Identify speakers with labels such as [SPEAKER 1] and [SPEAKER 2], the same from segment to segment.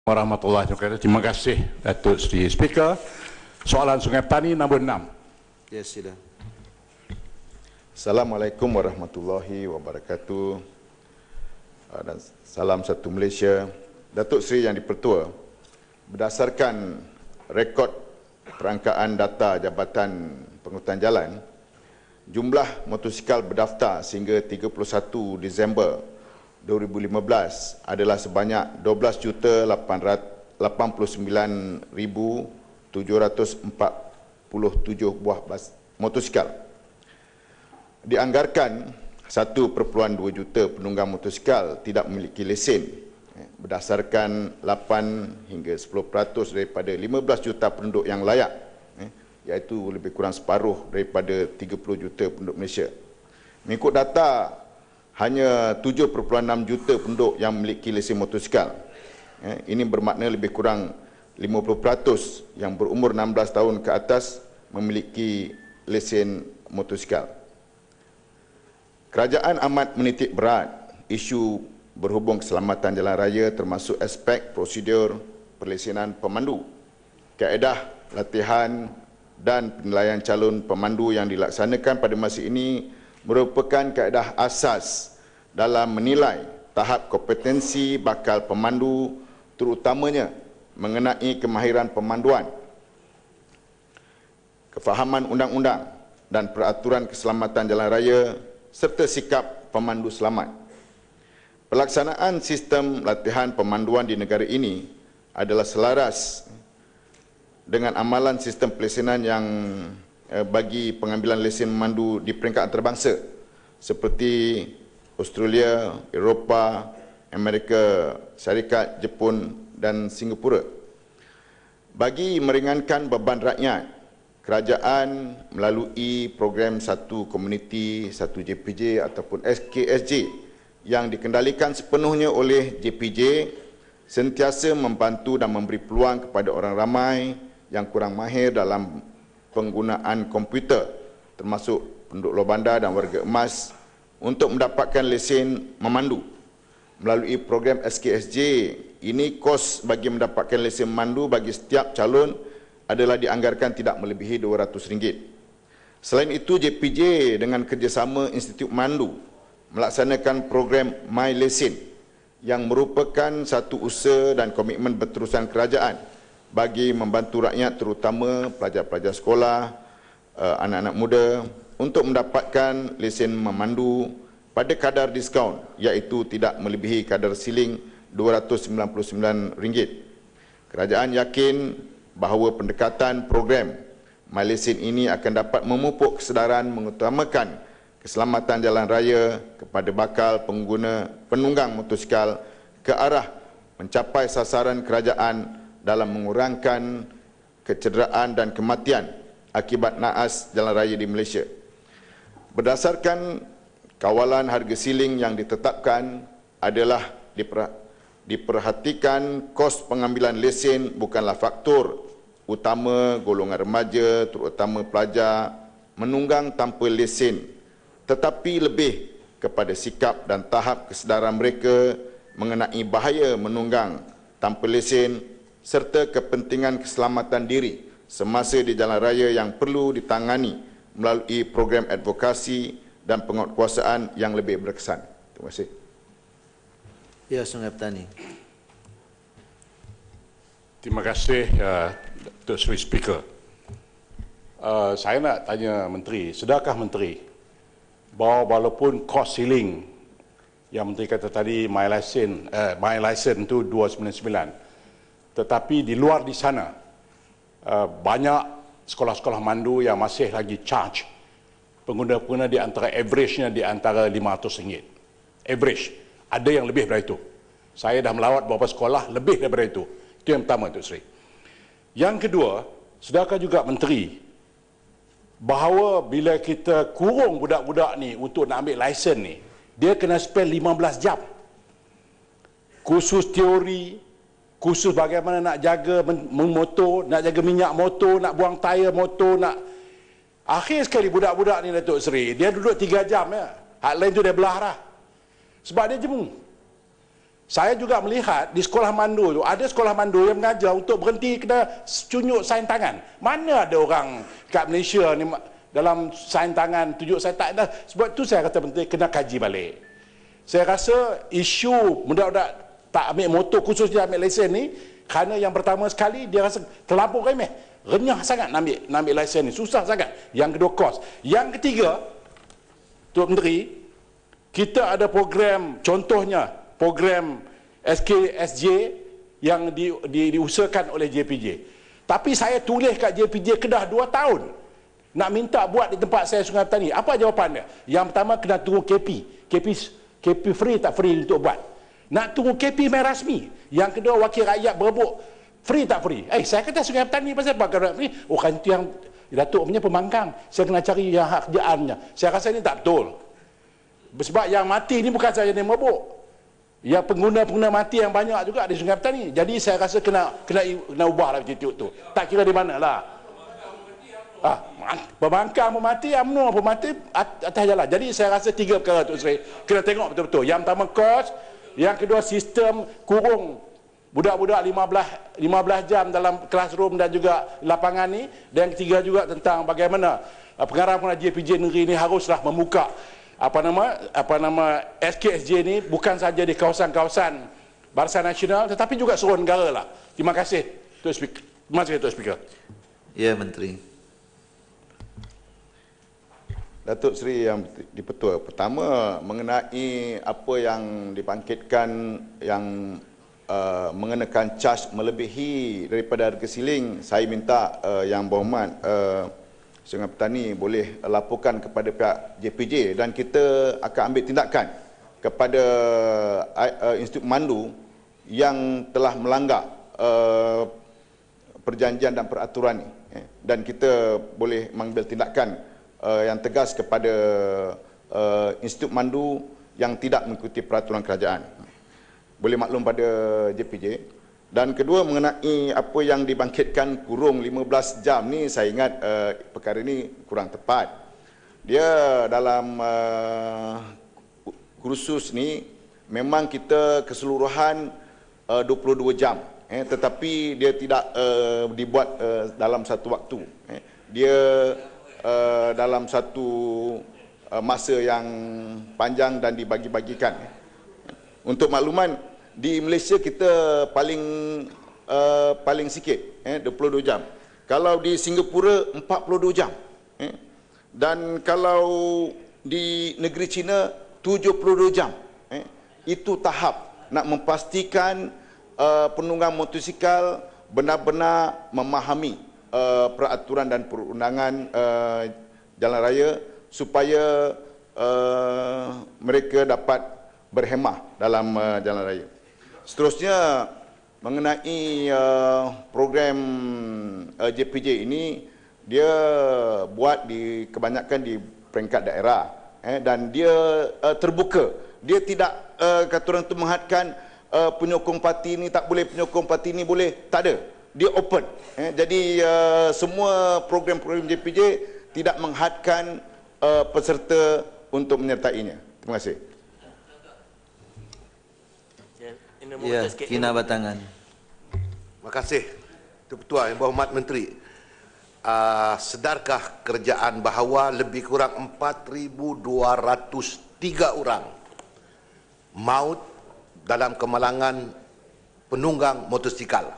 [SPEAKER 1] Warahmatullahi wabarakatuh. Terima kasih Datuk Seri Speaker. Soalan Sungai Petani nombor 6.
[SPEAKER 2] Ya, sila.
[SPEAKER 3] Assalamualaikum warahmatullahi wabarakatuh. Dan salam satu Malaysia. Datuk Seri Yang di-Pertua, berdasarkan rekod perangkaan data Jabatan Pengangkutan Jalan, jumlah motosikal berdaftar sehingga 31 Disember 2015 adalah sebanyak 12,89,747 buah motosikal. Dianggarkan 1.2 juta penunggang motosikal tidak memiliki lesen berdasarkan 8 hingga 10% daripada 15 juta penduduk yang layak, iaitu lebih kurang separuh daripada 30 juta penduduk Malaysia. Mengikut data, hanya 7.6 juta penduduk yang memiliki lesen motosikal. Ini bermakna lebih kurang 50% yang berumur 16 tahun ke atas memiliki lesen motosikal. Kerajaan amat menitik berat isu berhubung keselamatan jalan raya termasuk aspek prosedur perlesenan pemandu, kaedah latihan dan penilaian calon pemandu yang dilaksanakan pada masa ini merupakan kaedah asas dalam menilai tahap kompetensi bakal pemandu, terutamanya mengenai kemahiran pemanduan, kefahaman undang-undang dan peraturan keselamatan jalan raya serta sikap pemandu selamat. Pelaksanaan sistem latihan pemanduan di negara ini adalah selaras dengan amalan sistem pelesenan yang bagi pengambilan lesen memandu di peringkat antarabangsa seperti Australia, Eropah, Amerika Syarikat, Jepun dan Singapura. Bagi meringankan beban rakyat, kerajaan melalui program Satu Komuniti, Satu JPJ ataupun SKSJ yang dikendalikan sepenuhnya oleh JPJ sentiasa membantu dan memberi peluang kepada orang ramai yang kurang mahir dalam penggunaan komputer, termasuk penduduk luar bandar dan warga emas, untuk mendapatkan lesen memandu. Melalui program SKSJ ini, kos bagi mendapatkan lesen memandu bagi setiap calon adalah dianggarkan tidak melebihi RM200. Selain itu, JPJ dengan kerjasama Institut Memandu melaksanakan program My Lesen yang merupakan satu usaha dan komitmen berterusan kerajaan bagi membantu rakyat, terutama pelajar-pelajar sekolah, anak-anak muda untuk mendapatkan lesen memandu pada kadar diskaun, iaitu tidak melebihi kadar siling RM299. Kerajaan yakin bahawa pendekatan program My Lesen ini akan dapat memupuk kesedaran mengutamakan keselamatan jalan raya kepada bakal penunggang motosikal ke arah mencapai sasaran kerajaan dalam mengurangkan kecederaan dan kematian akibat naas jalan raya di Malaysia. Berdasarkan kawalan harga siling yang ditetapkan adalah diperhatikan kos pengambilan lesen bukanlah faktor utama golongan remaja, terutama pelajar, menunggang tanpa lesen, tetapi lebih kepada sikap dan tahap kesedaran mereka mengenai bahaya menunggang tanpa lesen serta kepentingan keselamatan diri semasa di jalan raya yang perlu ditangani melalui program advokasi dan penguatkuasaan yang lebih berkesan. Terima kasih.
[SPEAKER 2] Ya, Sungai Petani.
[SPEAKER 1] Terima kasih Datuk Seri Speaker. Saya nak tanya Menteri, sedakah Menteri bahawa walaupun cost ceiling yang Menteri kata tadi my license itu 299, tetapi di luar di sana banyak sekolah-sekolah mandu yang masih lagi charge pengguna-pengguna di antara average-nya di antara RM500. Average. Ada yang lebih daripada itu. Saya dah melawat beberapa sekolah lebih daripada itu. Itu yang pertama, Datuk Seri. Yang kedua, sedakah juga Menteri bahawa bila kita kurung budak-budak ni untuk nak ambil lesen ni, dia kena spend 15 jam. Kursus teori, kursus bagaimana nak jaga motor, nak jaga minyak motor, nak buang tayar motor, nak... Akhir sekali budak-budak ni, Datuk Seri, dia duduk 3 jam ya. Hak lain tu dia belah dah. Sebab dia jemu. Saya juga melihat di sekolah mandu tu, ada sekolah mandu yang mengajar untuk berhenti kena tunjuk sain tangan. Mana ada orang kat Malaysia ni dalam sain tangan, tunjuk sain tangan. Sebab tu saya kata penting kena kaji balik. Saya rasa isu budak-budak tak ambil motor khusus dia ambil lesen ni, kerana yang pertama sekali dia rasa terlampau remeh. Renyah sangat nak ambil lesen ni, susah sangat. Yang kedua kos. Yang ketiga, Tuan Menteri, kita ada program, contohnya program SKSJ yang diusahakan oleh JPJ. Tapi saya tulis kat JPJ Kedah 2 tahun nak minta buat di tempat saya Sungai Petani. Apa jawapan dia? Yang pertama kena tunggu KP free tak free untuk buat. Nak tunggu KP main rasmi. Yang kedua wakil rakyat berebut free tak free. Saya kata Sungai Petani pasal apa kena free? Oh kan itu yang Datuk punya pembangkang. Saya kena cari yang hak kerjaannya. Saya rasa ini tak betul. Sebab yang mati ni bukan saja yang merebut. Ya pengguna-pengguna mati yang banyak juga di Sungai Petani. Jadi saya rasa kena ubahlah attitude tu. Tak kira di mana lah. Pembangkang pemati, UMNO pemati atas jalan. Jadi saya rasa 3 perkara tu Sri. Kena tengok betul-betul. Yang pertama kos, yang kedua sistem kurung budak-budak 15 jam dalam classroom dan juga lapangan ni, dan yang ketiga juga tentang bagaimana pengarah-pengarah JPJ negeri ni haruslah membuka apa nama SKSJ ni bukan saja di kawasan-kawasan Barisan Nasional tetapi juga seluruh negara lah. Terima kasih Tuan Speaker. Terima kasih Tuan Speaker.
[SPEAKER 2] Ya, Menteri.
[SPEAKER 3] Datuk Seri Yang Dipertua, pertama mengenai apa yang dibangkitkan yang mengenakan caj melebihi daripada harga siling, saya minta Yang Berhormat Sungai Petani boleh laporkan kepada pihak JPJ dan kita akan ambil tindakan kepada Institut Mandu yang telah melanggar perjanjian dan peraturan ini, dan kita boleh mengambil tindakan yang tegas kepada Institut Mandu yang tidak mengikuti peraturan kerajaan. Boleh maklum pada JPJ. Dan kedua mengenai apa yang dibangkitkan kurung 15 jam ni, saya ingat perkara ini kurang tepat. Dia dalam kursus ni memang kita keseluruhan 22 jam, tetapi dia tidak dibuat dalam satu waktu. Dia dalam satu masa yang panjang dan dibagi-bagikan. Untuk makluman, di Malaysia kita paling sikit 22 jam. Kalau di Singapura 42 jam. Dan kalau di negeri China 72 jam. Itu tahap nak memastikan penunggang motosikal benar-benar memahami peraturan dan perundangan jalan raya supaya mereka dapat berhemah dalam jalan raya. Seterusnya mengenai program JPJ ini, dia buat kebanyakan di peringkat daerah, dan dia terbuka. Dia tidak kata orang tu menghadkan penyokong parti ni tak boleh, penyokong parti ni boleh, tak ada. Dia open. Jadi semua program-program JPJ tidak menghadkan peserta untuk menyertainya. Terima kasih.
[SPEAKER 2] Ya, Kina Batangan.
[SPEAKER 4] Terima kasih Tuan Ketua Yang Berhormat Menteri. Sedarkah kerajaan bahawa lebih kurang 4,203 orang maut dalam kemalangan penunggang motosikal,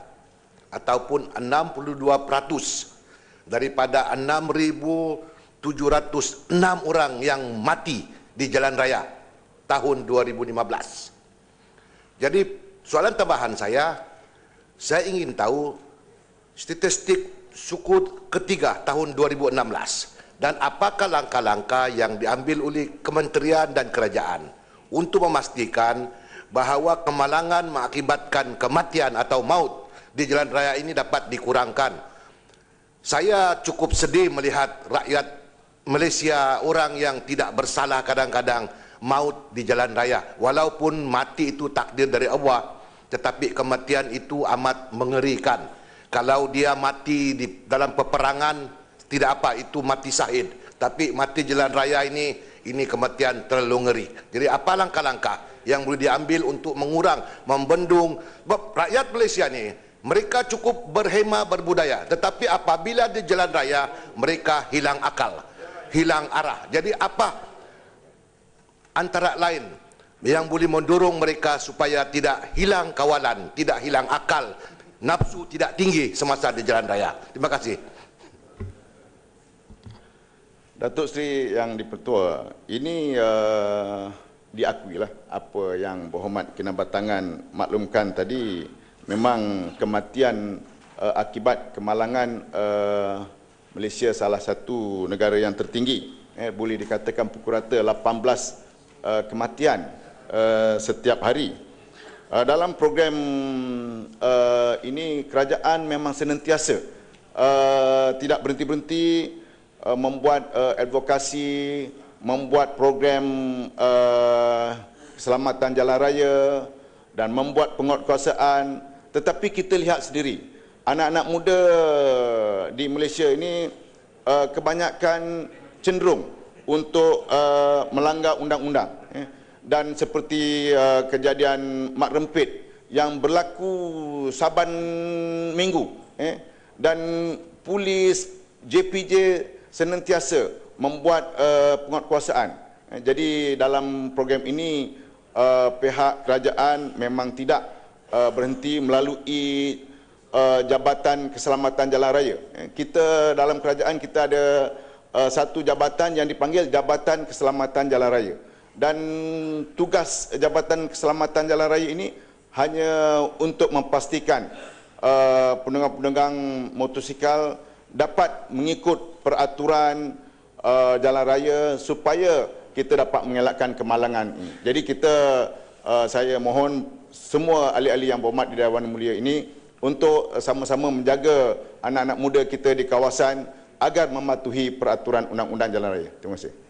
[SPEAKER 4] ataupun 62% daripada 6,706 orang yang mati di jalan raya tahun 2015. Jadi soalan tambahan saya ingin tahu statistik suku ketiga tahun 2016 dan apakah langkah-langkah yang diambil oleh kementerian dan kerajaan untuk memastikan bahawa kemalangan mengakibatkan kematian atau maut di jalan raya ini dapat dikurangkan. Saya cukup sedih melihat rakyat Malaysia, orang yang tidak bersalah kadang-kadang maut di jalan raya. Walaupun mati itu takdir dari Allah, tetapi kematian itu amat mengerikan. Kalau dia mati dalam peperangan, tidak apa, itu mati syahid. Tapi mati jalan raya ini kematian terlalu ngeri. Jadi apa langkah-langkah yang boleh diambil untuk mengurang, membendung. Sebab rakyat Malaysia ni, mereka cukup berhema berbudaya, tetapi apabila di jalan raya, mereka hilang akal, hilang arah. Jadi apa antara lain yang boleh mendorong mereka supaya tidak hilang kawalan, tidak hilang akal, nafsu tidak tinggi semasa di jalan raya? Terima kasih.
[SPEAKER 3] Datuk Seri Yang Dipertua, ini diakuilah apa yang Berhormat Kinabatangan maklumkan tadi. Memang kematian akibat kemalangan Malaysia salah satu negara yang tertinggi. Boleh dikatakan pukul rata 18 kematian setiap hari. Dalam program ini kerajaan memang senantiasa tidak berhenti-berhenti membuat advokasi, membuat program keselamatan jalan raya dan membuat penguatkuasaan. Tetapi kita lihat sendiri, anak-anak muda di Malaysia ini kebanyakan cenderung untuk melanggar undang-undang. Dan seperti kejadian Mat Rempit yang berlaku Saban Minggu, dan polis JPJ senantiasa membuat penguatkuasaan. Jadi dalam program ini pihak kerajaan memang tidak berhenti melalui Jabatan Keselamatan Jalan Raya. Kita dalam kerajaan kita ada satu jabatan yang dipanggil Jabatan Keselamatan Jalan Raya. Dan tugas Jabatan Keselamatan Jalan Raya ini hanya untuk memastikan penunggang-penunggang motosikal dapat mengikut peraturan jalan raya supaya kita dapat mengelakkan kemalangan ini. Jadi saya mohon semua ahli-ahli yang berhormat di Dewan Mulia ini untuk sama-sama menjaga anak-anak muda kita di kawasan agar mematuhi peraturan undang-undang jalan raya. Terima kasih.